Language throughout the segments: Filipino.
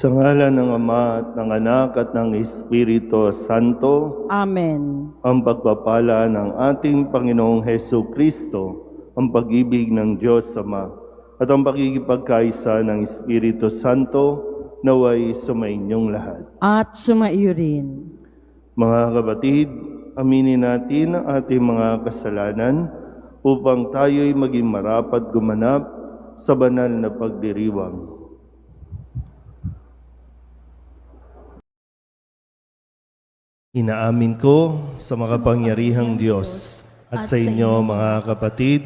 Sa ngalan ng Ama at ng Anak at ng Espiritu Santo, Amen. ang pagpapala ng ating Panginoong Hesu Kristo, ang pag-ibig ng Diyos Ama, at ang pagkikipagkaisa ng Espiritu Santo, naway sumainyong lahat. At sumaiyo rin. Mga kapatid, aminin natin ang ating mga kasalanan upang tayo'y maging marapat gumanap sa banal na pagdiriwang. Inaamin ko sa makapangyarihang Diyos at sa inyo mga kapatid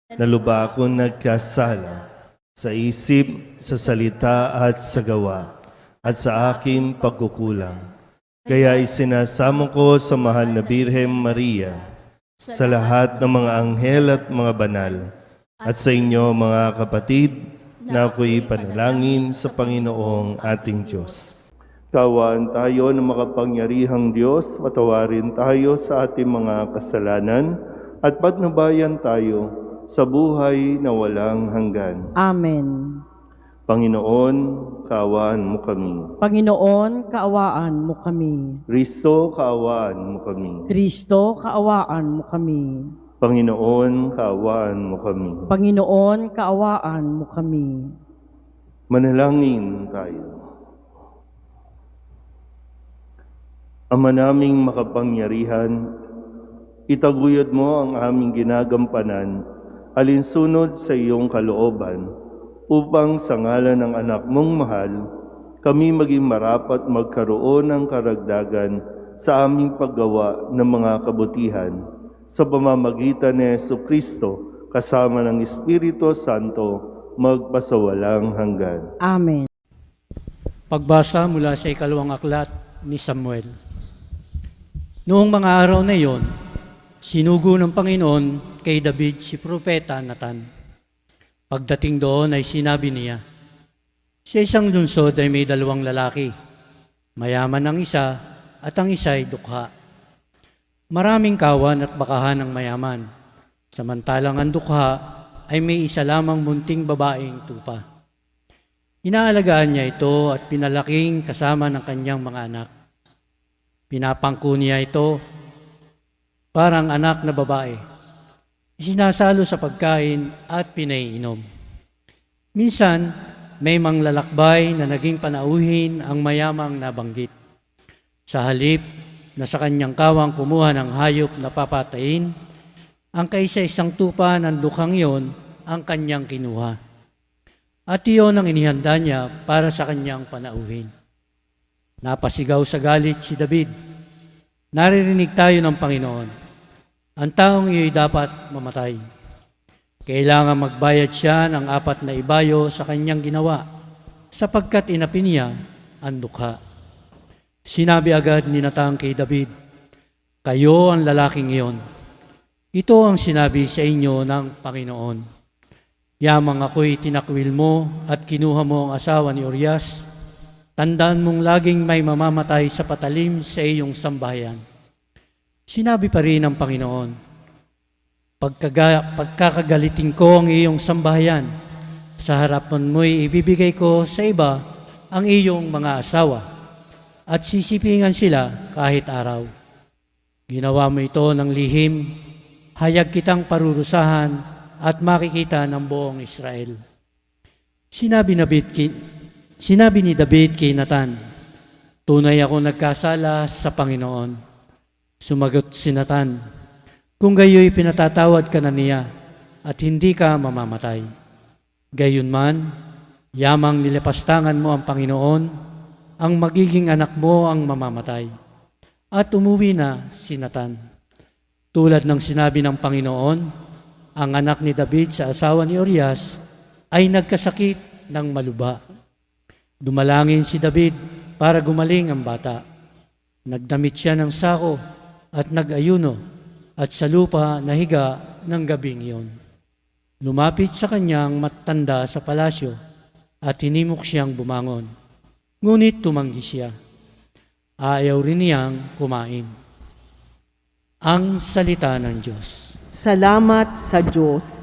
na lubha akong nagkasala sa isip, sa salita at sa gawa at sa aking pagkukulang. Kaya isinasamo ko sa mahal na Birhen Maria, sa lahat ng mga anghel at mga banal, at sa inyo mga kapatid na ako'y panalangin sa Panginoong ating Diyos. Kaawaan tayo ng makapangyarihang Diyos, patawarin tayo sa ating mga kasalanan at patnubayan tayo sa buhay na walang hanggan. Amen. Panginoon, kaawaan mo kami. Panginoon, kaawaan mo kami. Kristo, kaawaan mo kami. Kristo, kaawaan mo kami. Panginoon, kaawaan mo kami. Panginoon, kaawaan mo kami. Manalangin tayo. Ama naming makapangyarihan, itaguyod mo ang aming ginagampanan alinsunod sa iyong kalooban, upang sa ngalan ng anak mong mahal, kami maging marapat magkaroon ng karagdagan sa aming paggawa ng mga kabutihan sa pamamagitan ni Jesucristo kasama ng Espiritu Santo magpasawalang hanggan. Amen. Pagbasa mula sa ikalawang aklat ni Samuel. Noong mga araw na iyon, sinugo ng Panginoon kay David si Propeta Nathan. Pagdating doon ay sinabi niya, sa isang lungsod ay may dalawang lalaki. Mayaman ang isa at ang isa ay dukha. Maraming kawan at bakahan ng mayaman, samantalang ang dukha ay may isa lamang munting babaeng tupa. Inaalagaan niya ito at pinalaking kasama ng kanyang mga anak. Pinapangko niya ito parang anak na babae. Isinasalo sa pagkain at pinaiinom. Minsan, may manglalakbay na naging panauhin ang mayamang nabanggit. Sa halip na sa kanyang kawang kumuha ng hayop na papatayin, ang kaisa-isang tupa ng dukhang iyon ang kanyang kinuha. At iyon ang inihanda niya para sa kanyang panauhin. Napasigaw sa galit si David. Naririnig tayo ng Panginoon. Ang taong iyo'y dapat mamatay. Kailangan magbayad siya ng 4 na ibayo sa kanyang ginawa, sapagkat inapi niya ang dukha. Sinabi agad ni Nathan kay David, kayo ang lalaking iyon. Ito ang sinabi sa inyo ng Panginoon. Yamang ako'y tinakwil mo at kinuha mo ang asawa ni Urias, tandaan mong laging may mamamatay sa patalim sa iyong sambahayan. Sinabi pa rin ng Panginoon, pagkakagalitin ko ang iyong sambahayan, sa harapan mo'y ibibigay ko sa iba ang iyong mga asawa, at sisipingan sila kahit araw. Ginawa mo ito ng lihim, hayag kitang parurusahan at makikita ng buong Israel. Sinabi ni David kay Nathan, tunay ako nagkasala sa Panginoon. Sumagot si Nathan, kung gayo'y pinatatawad ka na niya at hindi ka mamamatay. Gayunman, yamang nilapastangan mo ang Panginoon, ang magiging anak mo ang mamamatay. At umuwi na si Nathan. Tulad ng sinabi ng Panginoon, ang anak ni David sa asawa ni Urias ay nagkasakit ng malubha. Dumalangin si David para gumaling ang bata. Nagdamit siya ng sako at nag-ayuno at sa lupa nahiga ng gabing iyon. Lumapit sa kanyang matanda sa palasyo at hinimok siyang bumangon. Ngunit tumanggi siya. Ayaw rin niyang kumain. Ang salita ng Diyos. Salamat sa Diyos.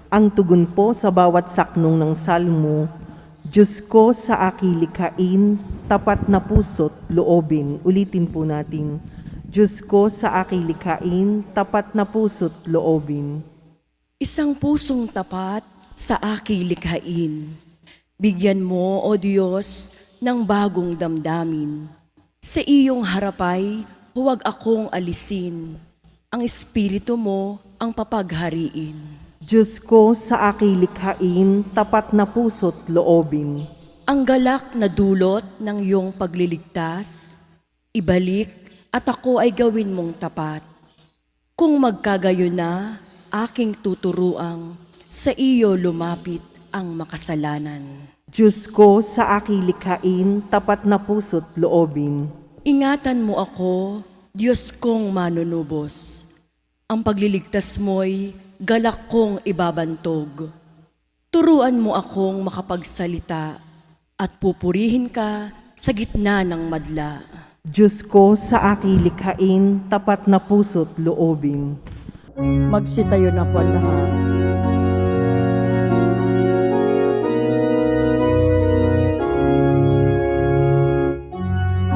Ang tugon po sa bawat saknong ng salmo Diyos ko sa aking likhain, tapat na puso't loobin. Ulitin po natin. Diyos ko sa aking likhain, tapat na puso't loobin. Isang pusong tapat sa aking likhain. Bigyan mo, O Diyos, ng bagong damdamin. Sa iyong harapay, huwag akong alisin. Ang Espiritu mo ang papaghariin. Diyos ko sa aking likhain, tapat na puso't loobin. Ang galak na dulot ng iyong pagliligtas, ibalik at ako ay gawin mong tapat. Kung magkagayon na, aking tuturuang sa iyo lumapit ang makasalanan. Diyos ko sa aking likhain, tapat na puso't loobin. Ingatan mo ako, Diyos kong manunubos. Ang pagliligtas mo'y galak kong ibabantog. Turuan mo akong makapagsalita at pupurihin ka sa gitna ng madla. Diyos ko sa aking likhain, tapat na puso't loobin. Magsitayo na po ang lahat.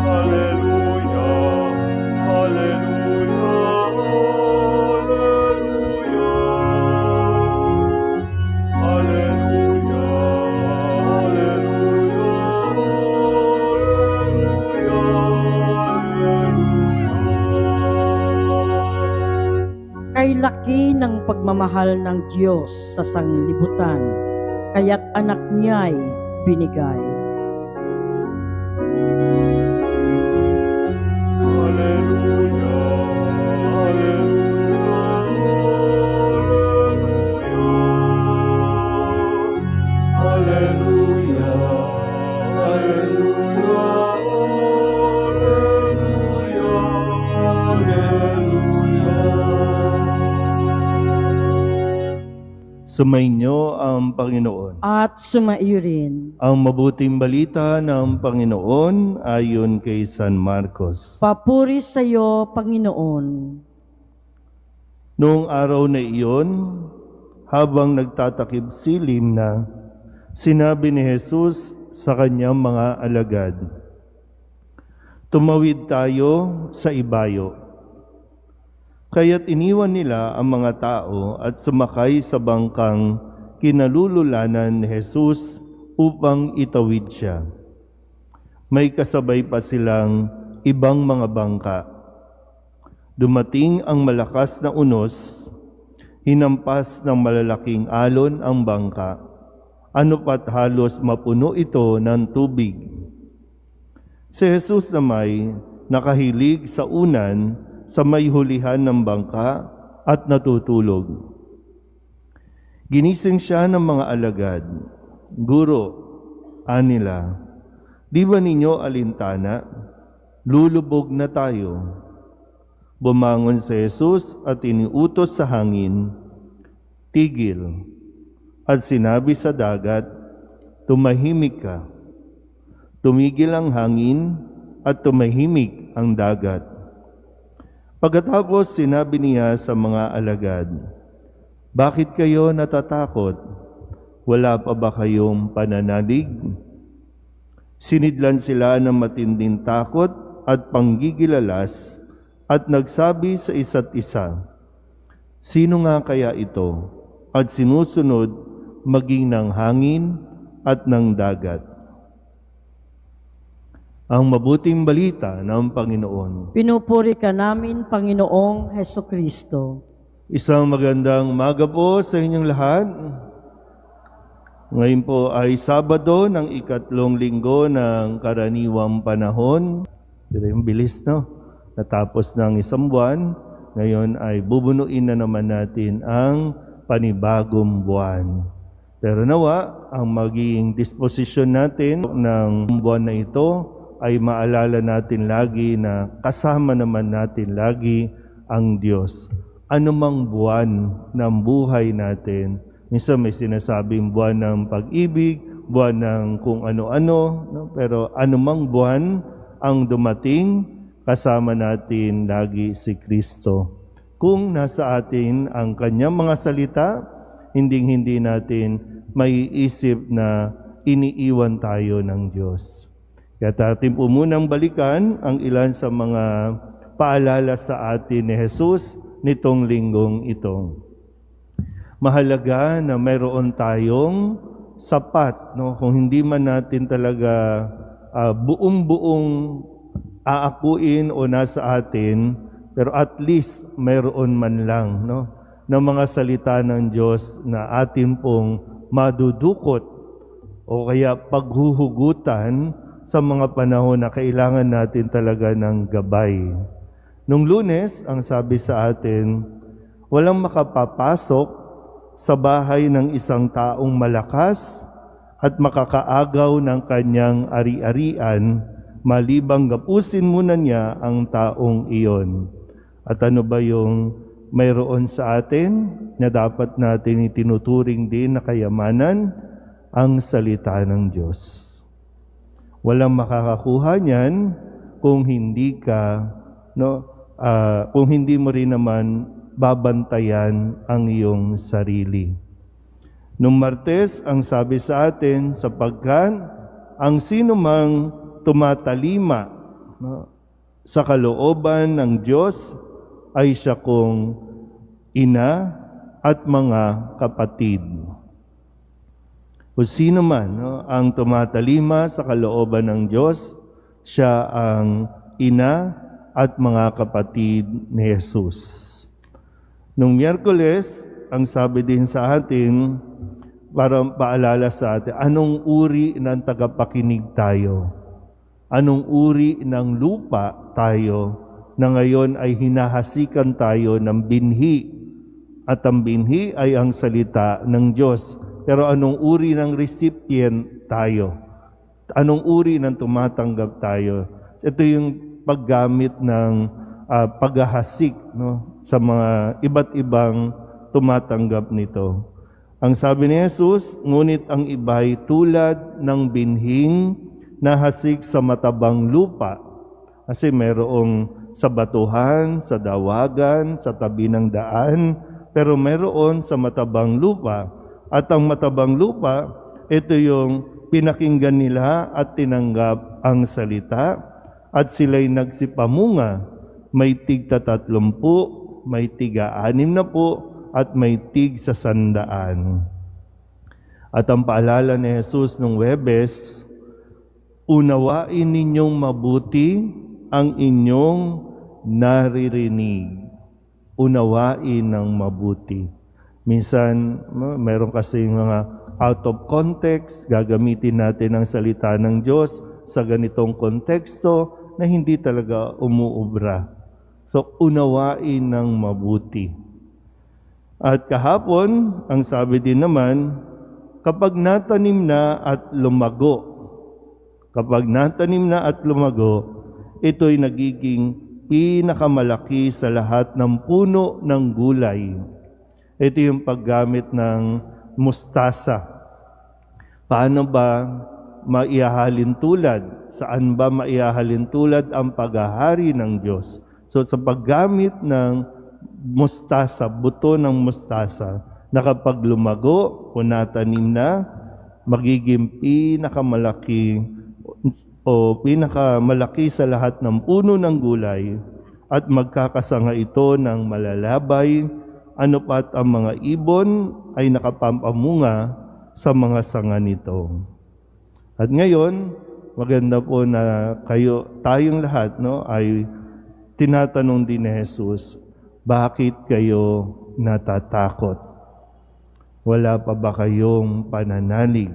Hallelujah, hallelujah, hallelujah. Hallelujah, hallelujah. Kay laki ng pagmamahal ng Diyos sa sanglibutan, kaya't anak niya'y binigay. Hallelujah, hallelujah, hallelujah, hallelujah. Sumainyo ang Panginoon. At sumaiyo rin. Ang mabuting balita ng Panginoon ayon kay San Marcos. Papuri sa iyo, Panginoon. Noong araw na iyon, habang nagtatakip silim na, sinabi ni Jesus sa kanyang mga alagad, "Tumawid tayo sa ibayo." Kaya't iniwan nila ang mga tao at sumakay sa bangkang kinalululanan ni Jesus upang itawid siya. May kasabay pa silang ibang mga bangka. Dumating ang malakas na unos, hinampas ng malalaking alon ang bangka. Ano pat halos mapuno ito ng tubig. Si Jesus naman nakahilig sa unan sa may hulihan ng bangka at natutulog. Ginising siya ng mga alagad. "Guro," anila, "di ba ninyo alintana? Lulubog na tayo." Bumangon si Jesus at iniutos sa hangin, "Tigil." At sinabi sa dagat, "Tumahimik ka." Tumigil ang hangin at tumahimik ang dagat. Pagkatapos sinabi niya sa mga alagad, "Bakit kayo natatakot? Wala pa ba kayong pananalig?" Sinidlan sila ng matinding takot at panggigilalas at nagsabi sa isa't isa, "Sino nga kaya ito?" At sinusunod maging ng hangin at ng dagat. Ang mabuting balita ng Panginoon. Pinupuri ka namin, Panginoong Hesukristo. Isang magandang umaga po sa inyong lahat. Ngayon po ay Sabado ng ikatlong linggo ng karaniwang panahon. Pero yung bilis, no? Natapos ng isang buwan, ngayon ay bubunuin na naman natin ang panibagong buwan. Pero nawa, ang magiging disposisyon natin ng buwan na ito ay maalala natin lagi na kasama naman natin lagi ang Diyos. Anumang buwan ng buhay natin, minsan may sinasabing buwan ng pag-ibig, buwan ng kung ano-ano, no? Pero anumang buwan ang dumating, kasama natin lagi si Kristo. Kung nasa atin ang kanyang mga salita, hindi natin maiisip na iniiwan tayo ng Diyos. Kaya atin po munang balikan ang ilan sa mga paalala sa atin ni Jesus nitong linggong ito. Mahalaga na mayroon tayong sapat, no? Kung hindi man natin talaga buong-buong aakuin o nasa atin, pero at least mayroon man lang, no, ng mga salita ng Diyos na atin pong madudukot o kaya paghuhugutan sa mga panahon na kailangan natin talaga ng gabay. Nung Lunes, ang sabi sa atin, walang makapapasok sa bahay ng isang taong malakas at makakaagaw ng kanyang ari-arian, malibang gapusin muna niya ang taong iyon. At ano ba yung mayroon sa atin na dapat natin itinuturing din na kayamanan? Ang salita ng Diyos. Walang makakakuha niyan kung hindi ka, kung hindi mo rin naman babantayan ang iyong sarili. Nung Martes, ang sabi sa atin, sapagkat ang sinumang tumatalima sa kalooban ng Diyos ay siya kong ina at mga kapatid. O sino man ang tumatalima sa kalooban ng Diyos, siya ang ina at mga kapatid ni Jesus. Nung Miyerkules, ang sabi din sa atin, para paalala sa atin, anong uri ng tagapakinig tayo? Anong uri ng lupa tayo na ngayon ay hinahasikan tayo ng binhi? At ang binhi ay ang salita ng Diyos. Pero anong uri ng recipient tayo? Anong uri ng tumatanggap tayo? Ito yung paggamit ng paghahasik, sa mga iba't ibang tumatanggap nito. Ang sabi ni Jesus, ngunit ang iba'y tulad ng binhing nahasik sa matabang lupa. Kasi mayroong sa batuhan, sa dawagan, sa tabi ng daan, pero mayroon sa matabang lupa. At ang matabang lupa, ito yung pinakinggan nila at tinanggap ang salita at sila'y nagsipamunga. May tig 30, may tiga 60, at may tig 100. At ang paalala ni Jesus nung Huwebes, unawain ninyong mabuti ang inyong naririnig. Unawain ng mabuti. Minsan, meron kasi mga out of context, gagamitin natin ang salita ng Diyos sa ganitong konteksto na hindi talaga umuubra. So, unawain ng mabuti. At kahapon, ang sabi din naman, kapag natanim na at lumago, ito'y nagiging pinakamalaki sa lahat ng puno ng gulay. Ito yung paggamit ng mustasa. Paano ba maihahalin tulad? Saan ba maihahalin tulad ang paghahari ng Diyos? So sa paggamit ng mustasa, buto ng mustasa, na kapag lumago o natanim na, magiging pinakamalaki sa lahat ng puno ng gulay at magkakasanga ito ng malalabay, ano pat ang mga ibon ay nakapampamunga sa mga sanga nito. At ngayon, maganda po na tayong lahat ay tinatanong din ni Jesus, bakit kayo natatakot? Wala pa ba kayong pananalig?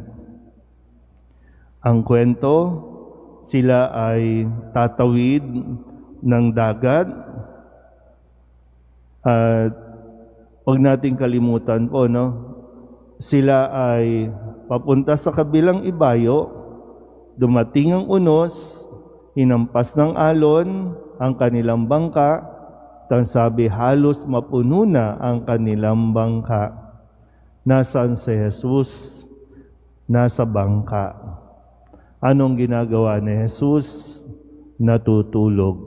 Ang kwento, sila ay tatawid ng dagat at huwag nating kalimutan po, sila ay papunta sa kabilang ibayo, dumating ang unos, hinampas ng alon ang kanilang bangka, at sabi halos mapuno na ang kanilang bangka. Nasaan si Jesus? Nasa bangka. Anong ginagawa ni Jesus? Natutulog.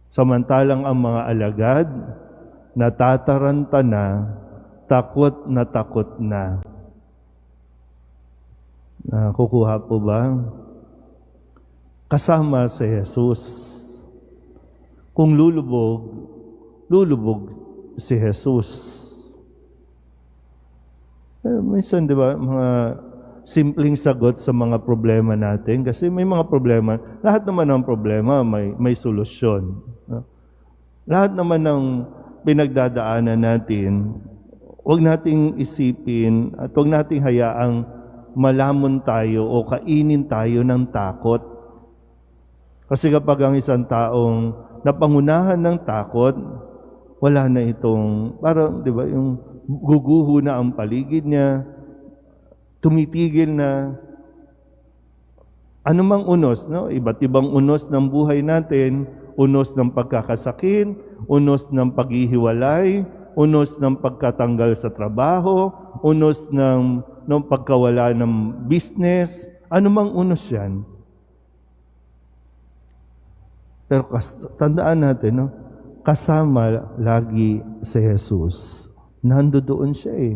Samantalang ang mga alagad, natataranta na, takot na takot na. Kukuha po ba? Kasama si Jesus. Kung lulubog, lulubog si Jesus. Minsan, di ba, mga simpleng sagot sa mga problema natin. Kasi may mga problema, lahat naman ng problema may solusyon. No? Lahat naman ng pinagdadaanan natin, huwag nating isipin at huwag nating hayaang malamon tayo o kainin tayo ng takot. Kasi kapag ang isang taong napangunahan ng takot, wala na itong, parang, di ba, yung guguho na ang paligid niya, tumitigil na anumang unos, no? Iba't ibang unos ng buhay natin, unos ng pagkakasakit, unos ng paghihiwalay, unos ng pagkatanggal sa trabaho, unos ng pagkawala ng business, anumang unos yan. Pero tandaan natin, no? Kasama lagi si Jesus. Nandoon siya eh.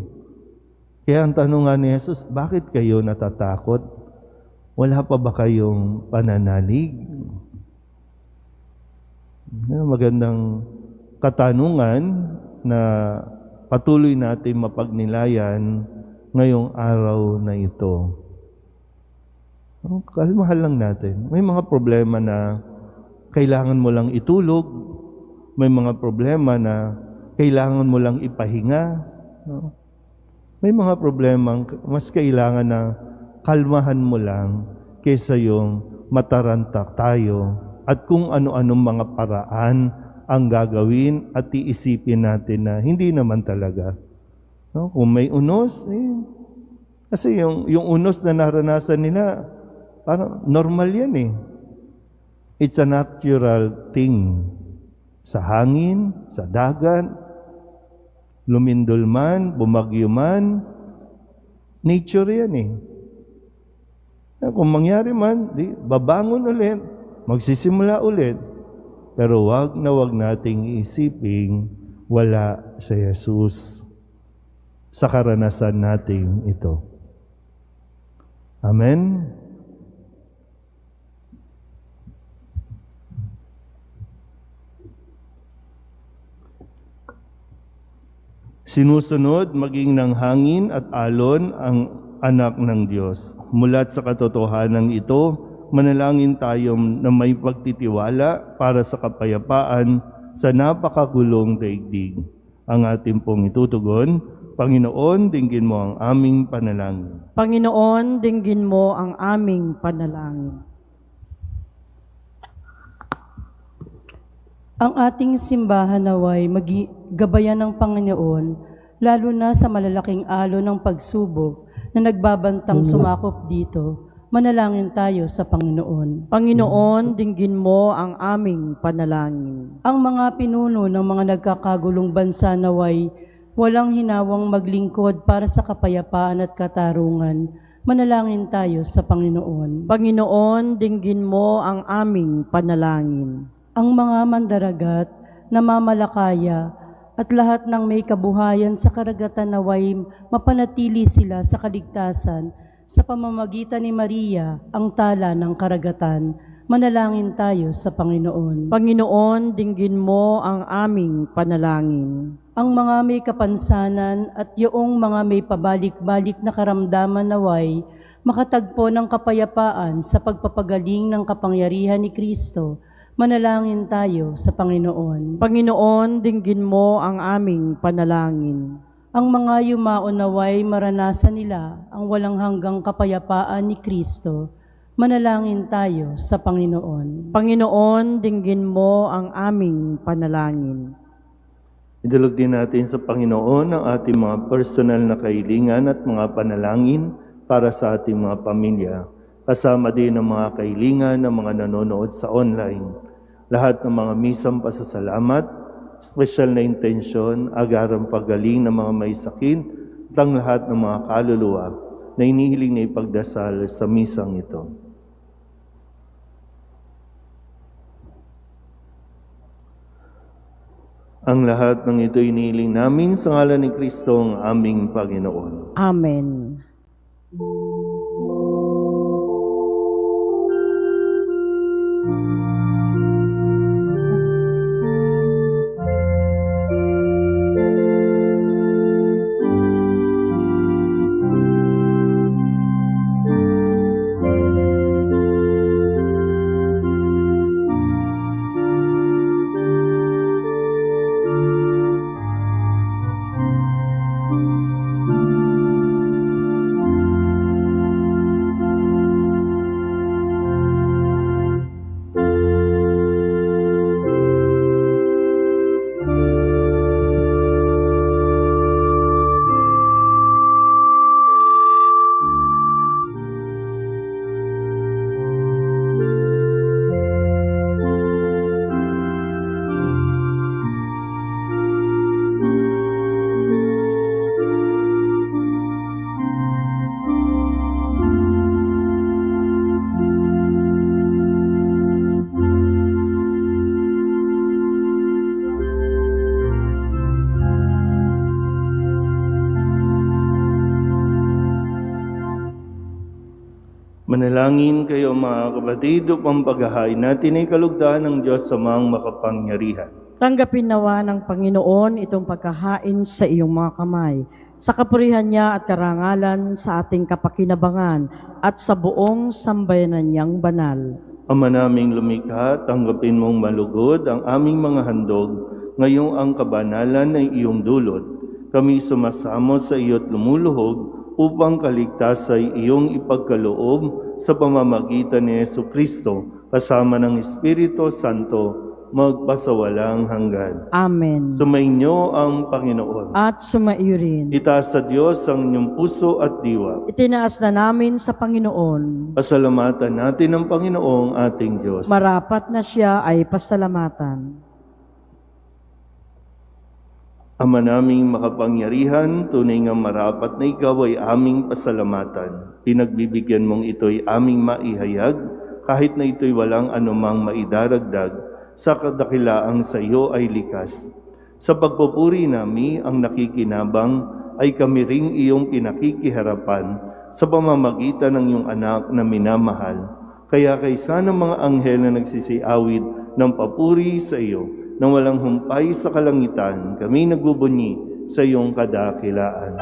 Kaya ang tanong nga ni Jesus, bakit kayo natatakot? Wala pa ba kayong pananalig? Magandang katanungan na patuloy natin mapagnilayan ngayong araw na ito. Kalmahan lang natin. May mga problema na kailangan mo lang itulog. May mga problema na kailangan mo lang ipahinga. May mga problema mas kailangan na kalmahan mo lang kaysa yung matarantak tayo at kung ano-anong mga paraan ang gagawin at iisipin natin na hindi naman talaga. No? Kung may unos, kasi yung unos na naranasan nila, parang normal yan eh. It's a natural thing. Sa hangin, sa dagat, lumindol man, bumagyo man, nature yan eh. Kung mangyari man, babangon ulit, magsisimula ulit. Pero wag nating isiping wala si Jesus sa karanasan natin ito. Amen? Sinusunod maging ng hangin at alon ang anak ng Diyos. Mulat sa katotohanan ito, manalangin tayo na may pagtitiwala para sa kapayapaan sa napakagulong daigdig. Ang ating pong itutugon, Panginoon, dinggin mo ang aming panalangin. Panginoon, dinggin mo ang aming panalangin. Ang ating simbahan naway gabayan ng Panginoon, lalo na sa malalaking alon ng pagsubok na nagbabantang sumakop dito. Manalangin tayo sa Panginoon. Panginoon, dinggin mo ang aming panalangin. Ang mga pinuno ng mga nagkakagulong bansa naway walang hinawang maglingkod para sa kapayapaan at katarungan. Manalangin tayo sa Panginoon. Panginoon, dinggin mo ang aming panalangin. Ang mga mandaragat, namamalakaya, at lahat ng may kabuhayan sa karagatan naway mapanatili sila sa kaligtasan sa pamamagitan ni Maria, ang tala ng karagatan. Manalangin tayo sa Panginoon. Panginoon, dinggin mo ang aming panalangin. Ang mga may kapansanan at yung mga may pabalik-balik na karamdaman naway makatagpo ng kapayapaan sa pagpapagaling ng kapangyarihan ni Kristo. Manalangin tayo sa Panginoon. Panginoon, dinggin mo ang aming panalangin. Ang mga yumaon naway maranasan nila ang walang hanggang kapayapaan ni Kristo. Manalangin tayo sa Panginoon. Panginoon, dinggin mo ang aming panalangin. Idulog din natin sa Panginoon ang ating mga personal na kahilingan at mga panalangin para sa ating mga pamilya. Kasama din ang mga kahilingan ng mga nanonood sa online. Lahat ng mga misang pasasalamat, espesyal na intensyon, agarang paggaling ng mga may sakit, at ang lahat ng mga kaluluwa na inihiling na ipagdasal sa misang ito. Ang lahat ng ito inihiling namin sa ngalan ni Kristo ang aming Panginoon. Amen. Manalangin kayo mga kapatid upang paghahain natin ay kalugdan ng Diyos sa mga makapangyarihan. Tanggapin nawa ng Panginoon itong pagkahain sa iyong mga kamay, sa kapurihan niya at karangalan sa ating kapakinabangan at sa buong sambayanan niyang banal. Ama naming lumikha, tanggapin mong malugod ang aming mga handog, ngayong ang kabanalan ay iyong dulot. Kami sumasamo sa iyo't lumuluhog upang kaligtas ay iyong ipagkaloob sa pamamagitan ni Jesucristo, kasama ng Espiritu Santo, magpasawalang hanggan. Amen. Sumainyo ang Panginoon. At sumaiyo rin. Itaas sa Diyos ang inyong puso at diwa. Itinaas na namin sa Panginoon. Pasalamatan natin ang Panginoong ating Diyos. Marapat na siya ay pasalamatan. Ama naming makapangyarihan, tunay nga marapat na ikaw ay aming pasalamatan. Pinagbibigyan mong ito'y aming maihayag, kahit na ito'y walang anumang maidaragdag, sa kadakilaang sa iyo ay likas. Sa pagpupuri nami ang nakikinabang, ay kami ring iyong pinakikiharapan sa pamamagitan ng iyong anak na minamahal. Kaya kaysa ng mga anghel na nagsisiawit ng papuri sa iyo, nang walang humpay sa kalangitan, kami nagbubunyi sa iyong kadakilaan.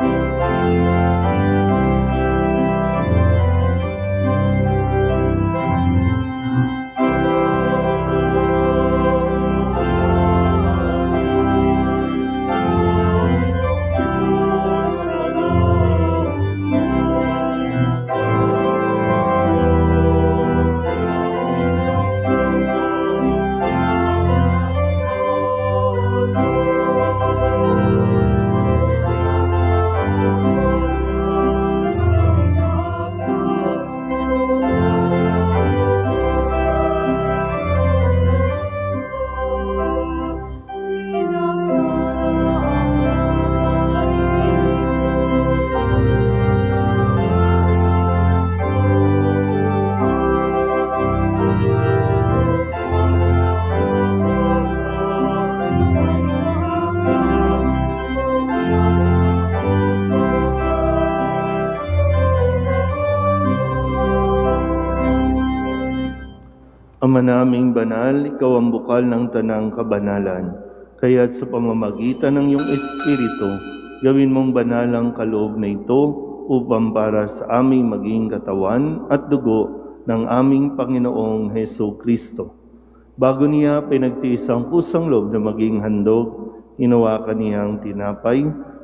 Ama naming banal, ikaw ang bukal ng tanang kabanalan. Kaya't sa pamamagitan ng iyong Espiritu, gawin mong banal ang kaloob na ito upang para sa aming maging katawan at dugo ng aming Panginoong Heso Kristo. Bago niya pinagtiis ang kusang loob na maging handog, hinawakan niya ang tinapay,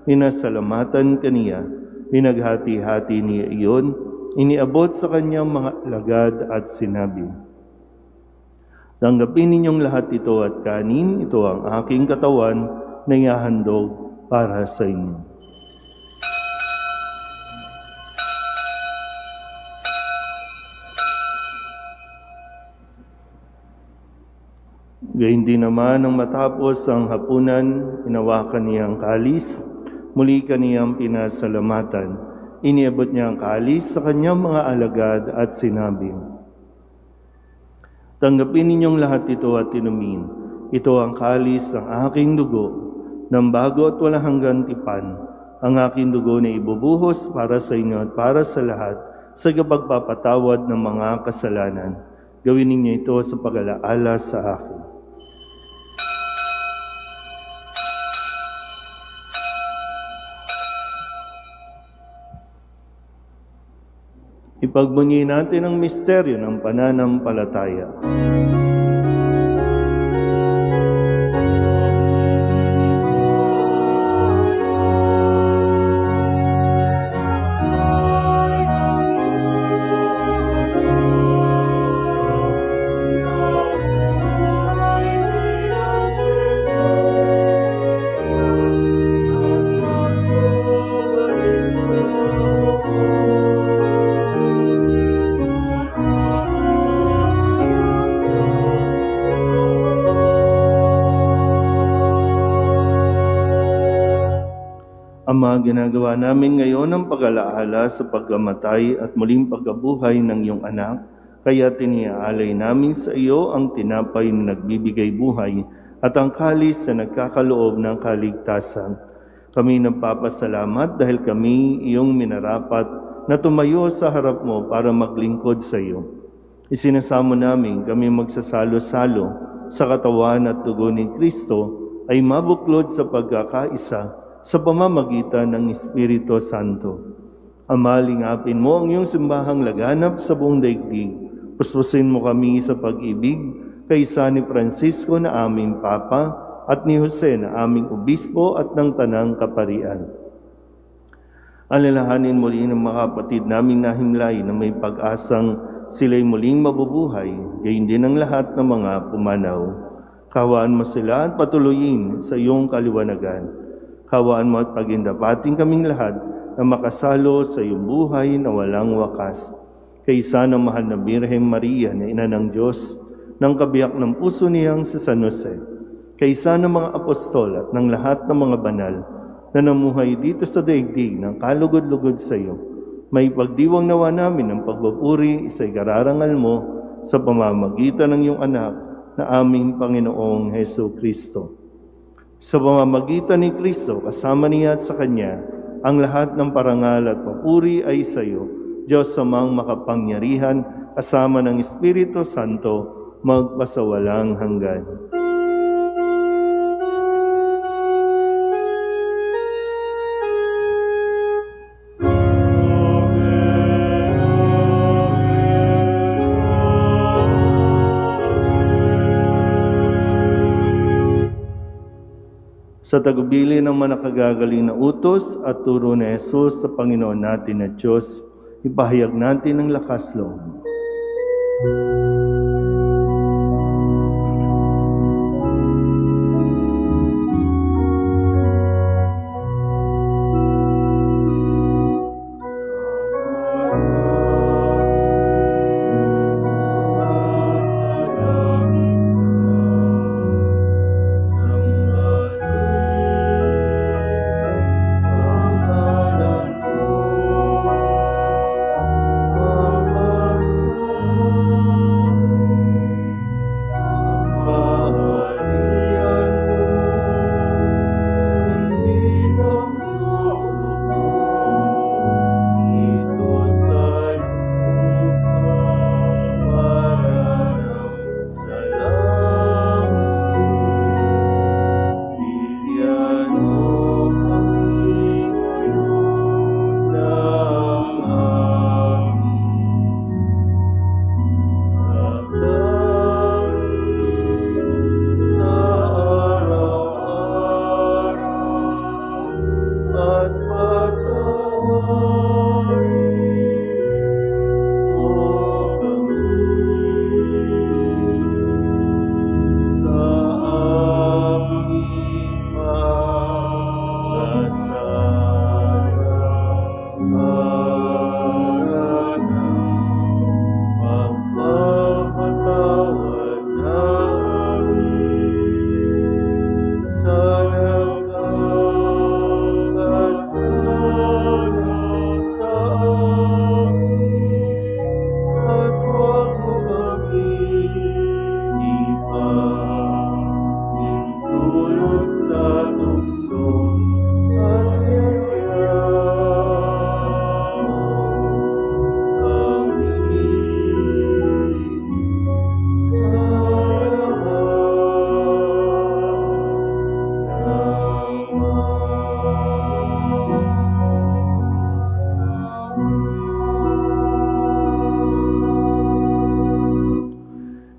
minasalamatan kaniya, pinaghati-hati niya iyon, iniabot sa kanyang mga alagad at sinabi, "Tanggapin ninyong lahat ito at kanin, ito ang aking katawan na ihahandog para sa inyo." Gayun din naman nang matapos ang hapunan, hinawakan niya ang kalis, muli kaniyang pinasalamatan. Iniabot niya ang kalis sa kanyang mga alagad at sinabi, "Tanggapin ninyong lahat ito at inumin. Ito ang kalis ng aking dugo, ng bago at walang hanggang tipan. Ang aking dugo na ibubuhos para sa inyo at para sa lahat sa pagpapatawad ng mga kasalanan. Gawin ninyo ito sa pag-alaala sa akin." Ipagbunyi natin ang misteryo ng pananampalataya. Ama, ginagawa namin ngayon ang pag-alaala sa pagkamatay at muling pagkabuhay ng iyong anak, kaya tiniaalay namin sa iyo ang tinapay na nagbibigay buhay at ang kalis na nagkakaloob ng kaligtasan. Kami nagpapasalamat dahil kami iyong minarapat na tumayo sa harap mo para maglingkod sa iyo. Isinasamo namin kami magsasalo-salo sa katawan at dugo ni Kristo ay mabuklod sa pagkakaisa sa pamamagitan ng Espiritu Santo. Ama, lingapin mo ang iyong simbahang laganap sa buong daigdig. Puspusin mo kami sa pag-ibig kay San Francisco na aming Papa at ni Jose na aming Obispo at ng Tanang Kaparian. Alalahanin muli ng mga kapatid naming nahimlay na may pag-asang sila'y muling mabubuhay, gayon din ang lahat ng mga pumanaw. Kawaan mo sila at patuloyin sa iyong kaliwanagan. Kawaan mo at pagindapating kaming lahat na makasalo sa iyong buhay na walang wakas. Kaysa ng mahal na Birheng Maria na Ina ng Diyos, ng kabiyak ng puso niyang si San Jose, kaysa ng mga apostol at ng lahat ng mga banal na namuhay dito sa daigdig ng kalugod-lugod sa iyo, may pagdiwang nawa namin ng pagbupuri sa ikararangal mo sa pamamagitan ng iyong anak na aming Panginoong Heso Kristo. Sa pamamagitan ni Kristo, kasama niya at sa Kanya, ang lahat ng parangal at papuri ay sa iyo, Diyos Amang makapangyarihan, kasama ng Espiritu Santo, magpasawalang hanggan. Sa tagubili ng manakagagaling na utos at turo ni Jesus sa Panginoon natin na Diyos, ipahayag natin ang lakas loob.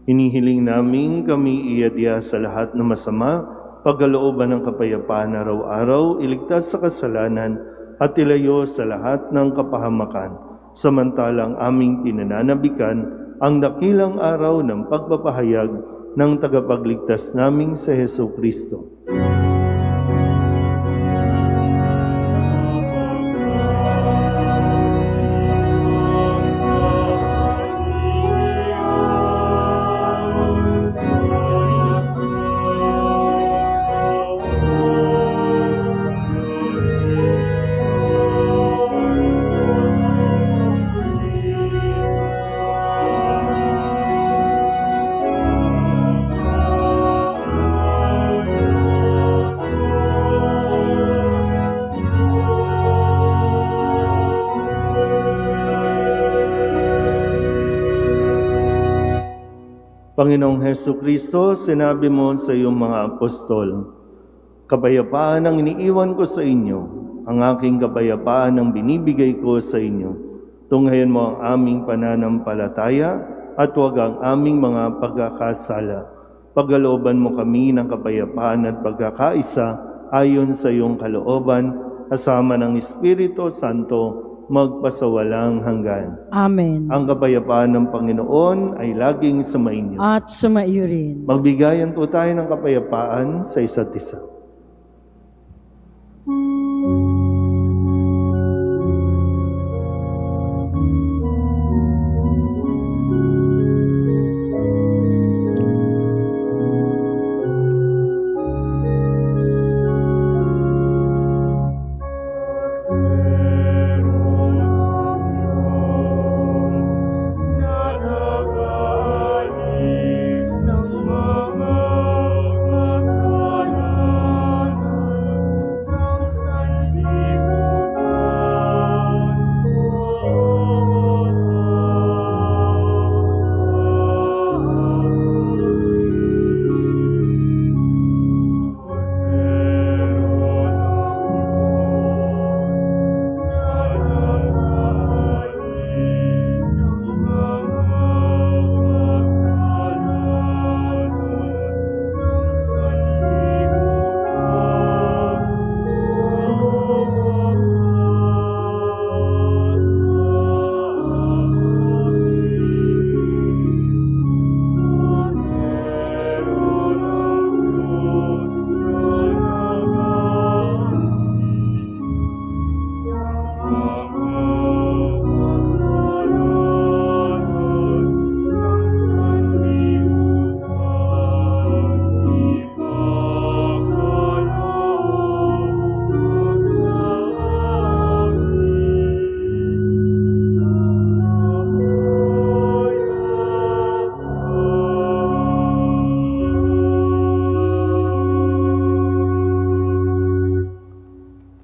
Hinihiling namin kami iadya sa lahat ng masama, pagkalooban ng kapayapaan araw-araw, iligtas sa kasalanan at ilayo sa lahat ng kapahamakan. Samantalang aming pinananabikan ang dakilang araw ng pagpapahayag ng tagapagligtas naming sa Heso Kristo. Panginoong Heso Kristo, sinabi mo sa iyong mga apostol, kapayapaan ang iniiwan ko sa inyo, ang aking kapayapaan ang binibigay ko sa inyo. Tunghayan mo ang aming pananampalataya at huwag ang aming mga pagkakasala. Pagkalooban mo kami ng kapayapaan at pagkakaisa ayon sa iyong kalooban, kasama ng Espiritu Santo, magpasawalang hanggan. Amen. Ang kapayapaan ng Panginoon ay laging sumainyo. At sumaiyo rin. Magbigayan po tayo ng kapayapaan sa isa't isa.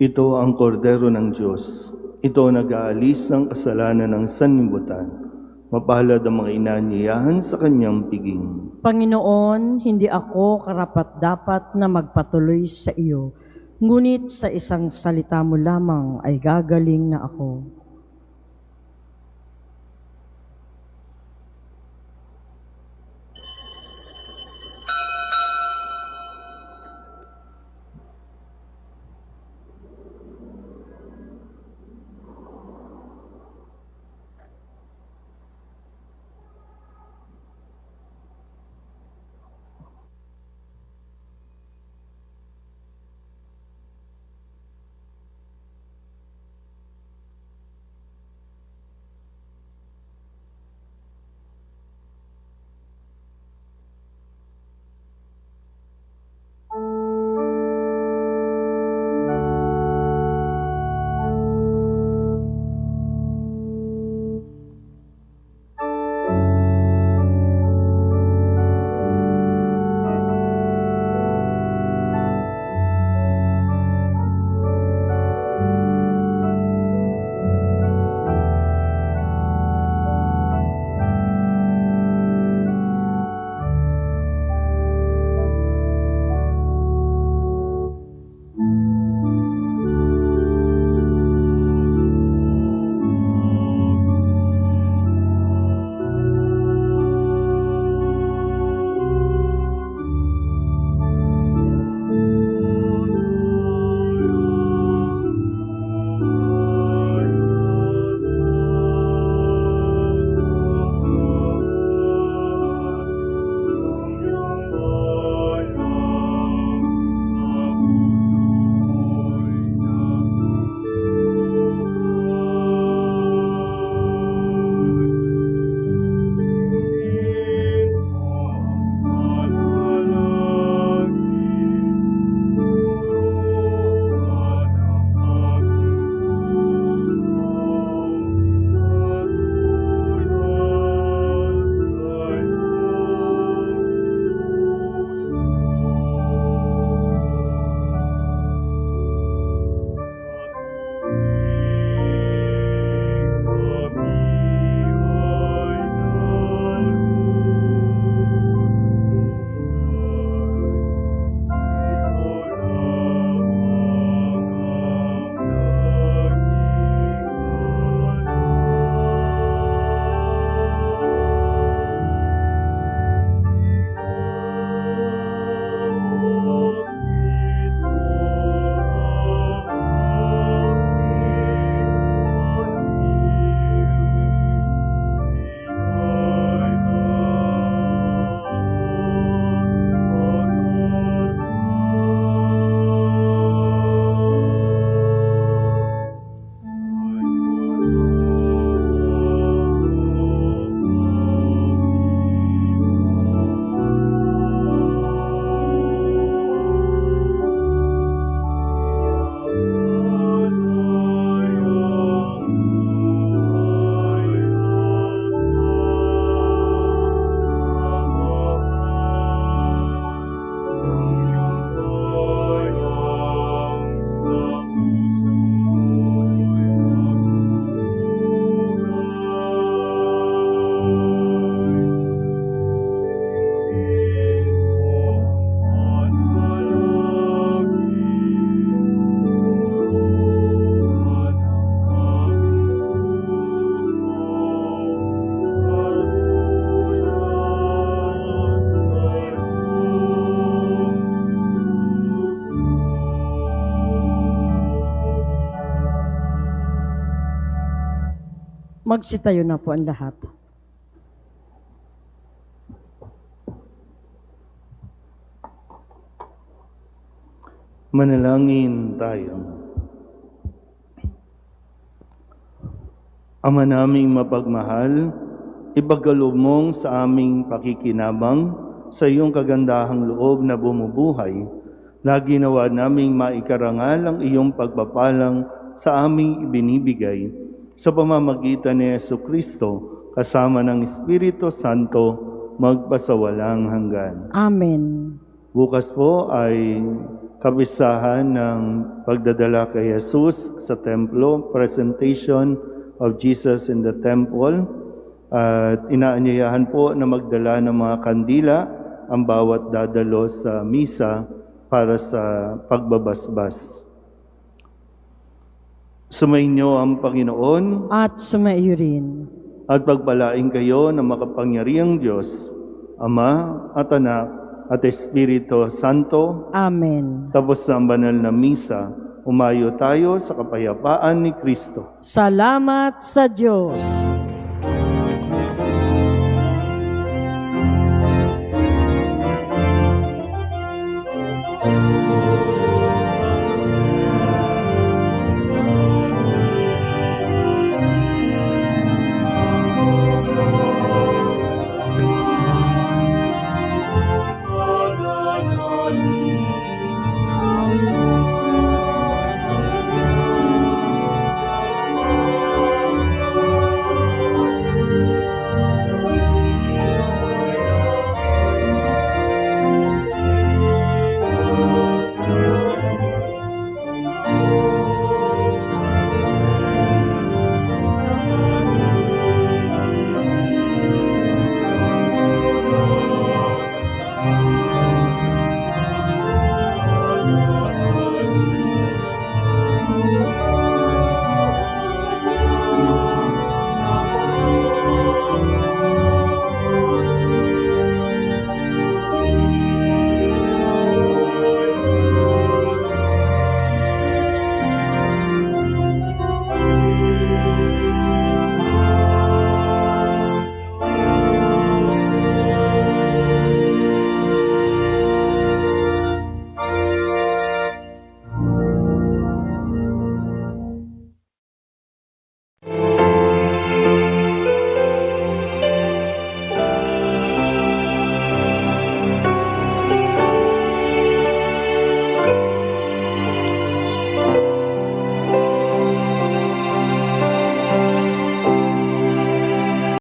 Ito ang kordero ng Diyos. Ito nag-aalis ng kasalanan ng sanlibutan. Mapalad ang mga inanyayahan sa kanyang piging. Panginoon, hindi ako karapat-dapat na magpatuloy sa iyo, ngunit sa isang salita mo lamang ay gagaling na ako. Magsitayo na po ang lahat. Manalangin tayo. Ama naming mapagmahal, ipagkaloob mong sa aming pakikinabang sa iyong kagandahang loob na bumubuhay, lagi nawa naming maikarangal ang iyong pagpapalang sa aming ibinibigay sa pamamagitan ni Jesucristo kasama ng Espiritu Santo magpasawalang hanggan. Amen. Bukas po ay kabisahan ng pagdadala kay Jesus sa templo, presentation of Jesus in the temple. At inaanyayahan po na magdala ng mga kandila ang bawat dadalo sa misa para sa pagbabasbas. Sumainyo ang Panginoon At sumaiyo rin. at pagpalain kayo ng makapangyarihang Diyos, Ama at Anak at Espiritu Santo. Amen. Tapos sa banal na misa, umayo tayo sa kapayapaan ni Kristo. Salamat sa Diyos.